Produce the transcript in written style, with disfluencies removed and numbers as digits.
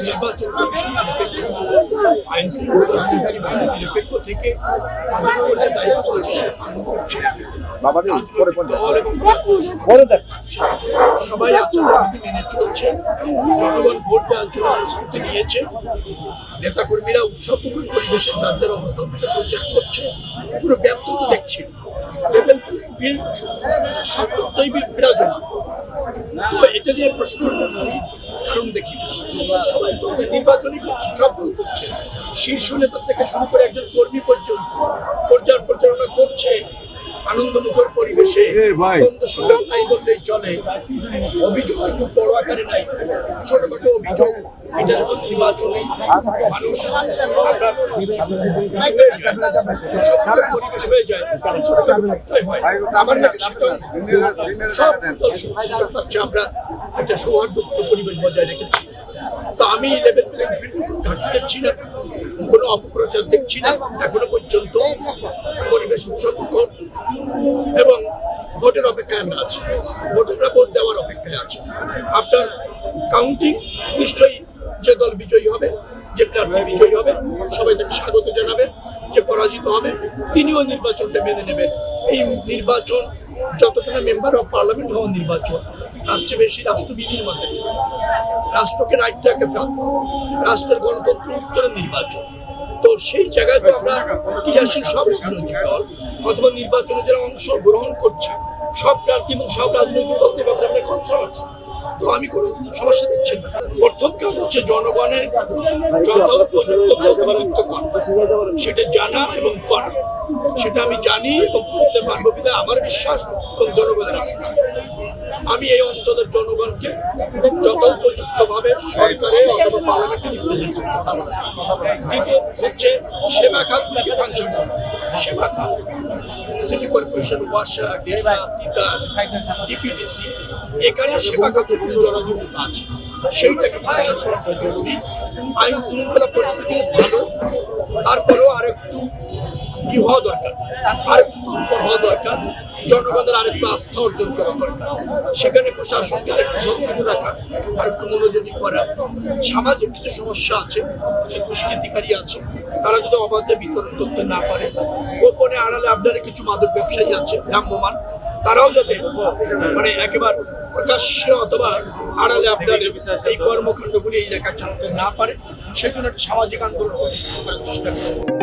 নির্বাচন কমিশন নিরপেক্ষ, আইন শৃঙ্খলা রক্ষাকারী বাহিনী নিরপেক্ষ থেকে তাদের উপর যে দায়িত্ব আছে সেটা পালন করছে। রাজনৈতিক দল এবং সবাই আচরণবিধি মেনে চলছে। জনগণ ভোট দেওয়ার জন্য প্রস্তুতি নিয়েছে। নেতাকর্মীরা উৎসবমুখর পরিবেশে যার যার অবস্থান থেকে প্রচার করছে। পুরো ব্যর্থতা দেখছি। লেভেল প্লেইং ফিল্ড সর্বত্রই বিরাজমান। তো এটা নিয়ে প্রশ্ন কারণ দেখি সবাই তো নির্বাচনই করছে, সব দল করছে। শীর্ষ নেতা থেকে শুরু করে একজন কর্মী পর্যন্ত প্রচার প্রচারণা করছে আনন্দমুখর পরিবেশে। দ্বন্দ্ব সংঘাত নাই বললেই চলে। অভিযোগ একটু বড় আকারে নাই, ছোটখাটো অভিযোগ। এটা যখন নির্বাচনে মানুষ আপনার পরিবেশ হয়ে যায়, ছোটখাটো হয়। আমার কাছে সেটা সব দল সুযোগ পাচ্ছে। আমরা একটা সৌহার্দ্যপূর্ণ পরিবেশ বজায় রেখেছি। তো আমি লেভেল প্লেইং ফিল্ডে কোনো ঘাটতি দেখছি না, কোনো অপপ্রচার দেখছি না। এখনো পর্যন্ত পরিবেশ উৎসবমুখর এবং ভোটের অপেক্ষায় আমরা আছি। ভোটাররা ভোট দেওয়ার অপেক্ষায় আছে। আপনার কাউন্টিং নিশ্চয়ই যে দল বিজয়ী হবে, যে প্রার্থী বিজয়ী হবে, সবাই তাকে স্বাগত জানাবে। যে পরাজিত হবে তিনিও নির্বাচনটা মেনে নেবেন। এই নির্বাচন যতটা না মেম্বার অফ পার্লামেন্ট হওয়ার নির্বাচন, তার চেয়ে বেশি রাষ্ট্রবিধির মাধ্যমে রাষ্ট্রকে রাইটটাকে রাষ্ট্রের গণতন্ত্র উত্তরের নির্বাচন। তো সেই জায়গায় তো আমরা ক্রিয়াশীল সব রাজনৈতিক দল অথবা নির্বাচনে যারা অংশগ্রহণ করছে সব প্রার্থী এবং সব রাজনৈতিক দলকে ব্যাপারে আমরা কনসার্ন আছি। তো আমি কোনো সমস্যা দেখছি না। প্রথম কাজ হচ্ছে জনগণের যথোপযুক্ত প্রতিনিধিত্ব করা, সেটা জানা এবং করা। সেটা আমি জানি এবং করতে পারবো বিধায় আমার বিশ্বাস এবং জনগণের আস্থা। আমি এই অঞ্চলের জনগণকে যথোপযুক্তভাবে সরকারে অথবা পার্লামেন্টে রিপ্রেজেন্ট করতে পারবো। দ্বিতীয় হচ্ছে সেবা খাতগুলিকে ফাংশন করা। সেবা খাত, সিটি কর্পোরেশন, ওয়াসা, ডেফা, তিতাস, ডিপিডিসি, এখানে সেবা খাতের কিছু জনযোগ্যতা আছে, সেইটাকে ফাংশন করাটা জরুরি। আইন শৃঙ্খলা পরিস্থিতি ভালো, তারপরেও আরেকটু হওয়া দরকার, আরেকটু তৎপর হওয়া দরকার। জনগণের আরেকটু আস্থা অর্জন করা দরকার। সেখানে প্রশাসনকে আরেকটু সক্রিয় রাখা, আরেকটু মনোযোগী করা। সামাজিক কিছু সমস্যা আছে, কিছু দুষ্কৃতিকারী আছে, তারা যদি অবাধে বিতরণ করতে না পারে, গোপনে আড়ালে আপনারা কিছু মাদক ব্যবসায়ী আছে ভ্রাম্যমান, তারাও যাতে একেবারে প্রকাশ্যে অথবা আড়ালে আপনাদের এই কর্মকাণ্ডগুলি এই এলাকায় চালাতে না পারে, সেই জন্য একটা সামাজিক আন্দোলন প্রতিষ্ঠিত করার চেষ্টা করব।